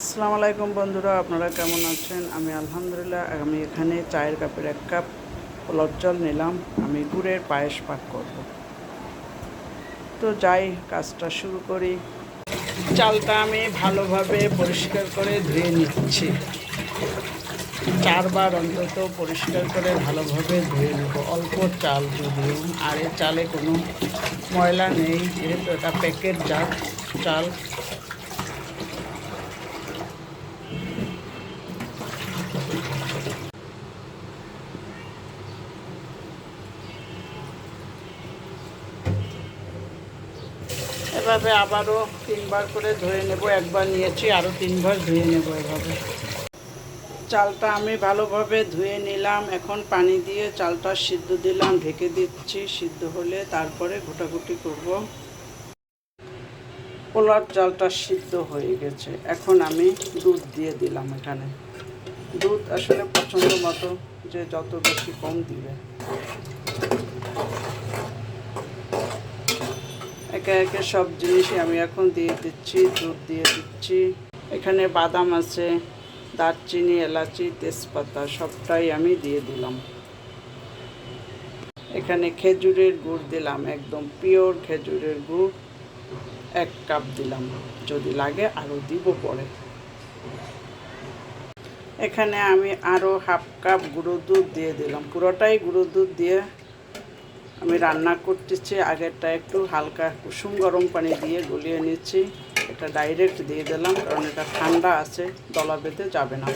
আসসালামু আলাইকুম বন্ধুরা, আপনারা কেমন আছেন? আমি আলহামদুলিল্লাহ। আমি এখানে চায়ের কাপের 1 কাপ পোলার চাল নিলাম। আমি গুড়ের পায়েস পাক করব। তো যাই, কাজটা শুরু করি। চালটা আমি ভালোভাবে পরিষ্কার করে ধুয়ে নিচ্ছি। 4 বার অন্তত পরিষ্কার করে ভালোভাবে ধুয়ে নেব। অল্প চাল যদিও, আর এই চালে কোনো ময়লা নেই, যেহেতু এটা প্যাকেটজাত চাল। এভাবে আবারও 3 বার করে ধুয়ে নেব। একবার নিয়েছি, আরও 3 বার ধুয়ে নেব এভাবে। চালটা আমি ভালোভাবে ধুয়ে নিলাম। এখন পানি দিয়ে চালটা সিদ্ধ দিলাম, ঢেকে দিচ্ছি। সিদ্ধ হলে তারপরে ঘোটাঘুটি করব। পোলার চালটা সিদ্ধ হয়ে গেছে। এখন আমি দুধ দিয়ে দিলাম এখানে। দুধ আসলে পছন্দ মতো, যে যত বেশি কম দিবে। একে একে সব জিনিসই আমি এখন দিয়ে দিচ্ছি। দুধ দিয়ে দিচ্ছি। এখানে বাদাম আছে, দারচিনি, এলাচি, তেজপাতা সবটাই আমি দিয়ে দিলাম। এখানে খেজুরের গুড় দিলাম, একদম পিওর খেজুরের গুড় 1 কাপ দিলাম। যদি লাগে আরও দিব পরে। এখানে আমি আরও ½ কাপ গুঁড়ো দুধ দিয়ে দিলাম। পুরোটাই গুঁড়ো দুধ দিয়ে আমি রান্না করতেছি। আগেরটা একটু হালকা কুসুম গরম পানি দিয়ে গলিয়ে নিচ্ছি। এটা ডাইরেক্ট দিয়ে দিলাম, কারণ এটা ঠান্ডা আছে, দলা বেঁধে যাবে না।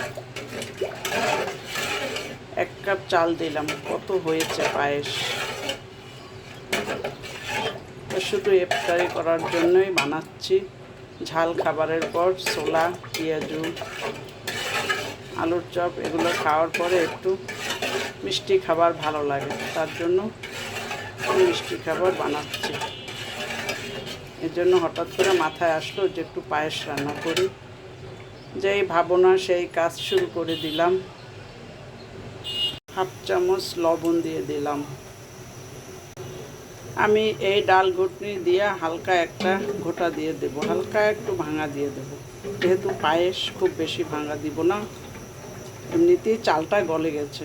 1 কাপ চাল দিলাম। কত হয়েছে পায়েস! শুধু ইফতারি করার জন্যই বানাচ্ছি। ঝাল খাবারের পর ছোলা, পেঁয়াজু, আলুর চপ এগুলো খাওয়ার পরে একটু মিষ্টি খাবার ভালো লাগে, তার জন্য মিষ্টি খাবার বানাচ্ছি। এর জন্য হঠাৎ করে মাথায় আসলো যে একটু পায়েস রান্না করি। যেই ভাবনা সেই কাজ শুরু করে দিলাম। ½ চামচ লবণ দিয়ে দিলাম। আমি এই ডাল ঘুটনি দিয়ে হালকা একটা ঘোটা দিয়ে দেব, হালকা একটু ভাঙা দিয়ে দেব। যেহেতু পায়েস, খুব বেশি ভাঙা দিব না, এমনিতেই চালটা গলে গেছে।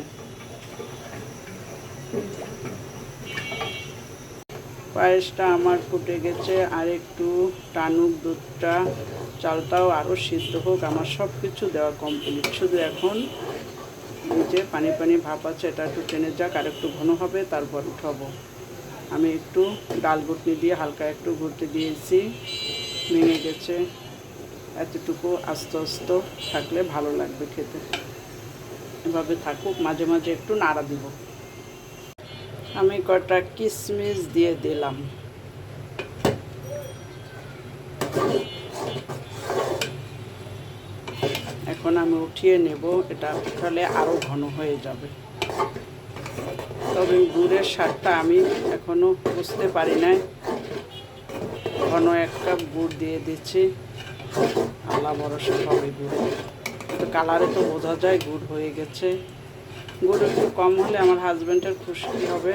পায়েসটা আমার ফুটে গেছে, আর একটু টানুক দুধটা, চালটাও আরও সিদ্ধ হোক। আমার সব কিছু দেওয়া কমপ্লিট। শুধু এখন যে পানি পানি ভাপ আছে, এটা একটু টেনে যাক, আর একটু ঘন হবে, তারপর উঠাবো। আমি একটু ডাল ঘুটনি দিয়ে হালকা একটু ঘুরতে দিয়েছি, ভেঙে গেছে। এতটুকু আস্তে আস্তে থাকলে ভালো লাগবে খেতে। এভাবে থাকুক, মাঝে মাঝে একটু নাড়া দিব। আমি কটা কিশমিশ দিয়ে দিলাম। এখন আমি উঠিয়ে নেব। এটা উঠালে আরও ঘন হয়ে যাবে। তবে গুড়ের স্বাদটা আমি এখনও বুঝতে পারি নাই। ঘন 1 কাপ গুড় দিয়ে দিচ্ছি। আল্লাহ ভরসা হবে গুড়। তো কালারে তো বোঝা যায় গুড় হয়ে গেছে। গুড় একটু কম হলে আমার হাজব্যান্ডের খুশি হবে।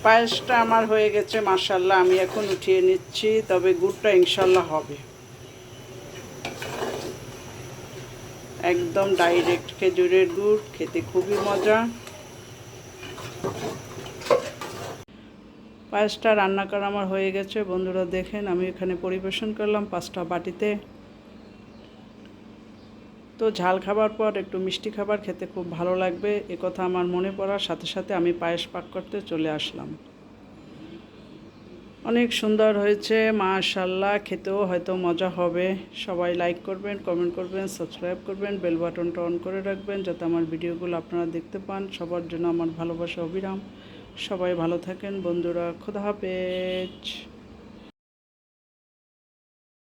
পায়েসটা আমার হয়ে গেছে মাশাআল্লাহ। আমি এখন উঠিয়ে নিচ্ছি। তবে গুড়টা ইনশাল্লাহ হবে। একদম ডাইরেক্ট খেজুরের গুড়, খেতে খুবই মজা। পায়েসটা রান্না করা আমার হয়ে গেছে বন্ধুরা। দেখেন, আমি এখানে পরিবেশন করলাম 5টা বাটিতে। তো ঝাল খাবার পর একটু মিষ্টি খাবার খেতে খুব ভালো লাগবে, কথা আমার মনে পড়ার সাথে সাথে আমি পায়েস পাক করতে চলে আসলাম। অনেক সুন্দর হয়েছে মাশাআল্লাহ। খেতেও হয়তো মজা হবে। সবাই লাইক করবেন, কমেন্ট করবেন, সাবস্ক্রাইব করবেন, বেল বাটনটা অন করে রাখবেন, যাতে আমার ভিডিওগুলো আপনারা দেখতে পান। সবার জন্য আমার ভালোবাসা অবিরাম। সবাই ভালো থাকেন বন্ধুরা। খোদা হাফেজ।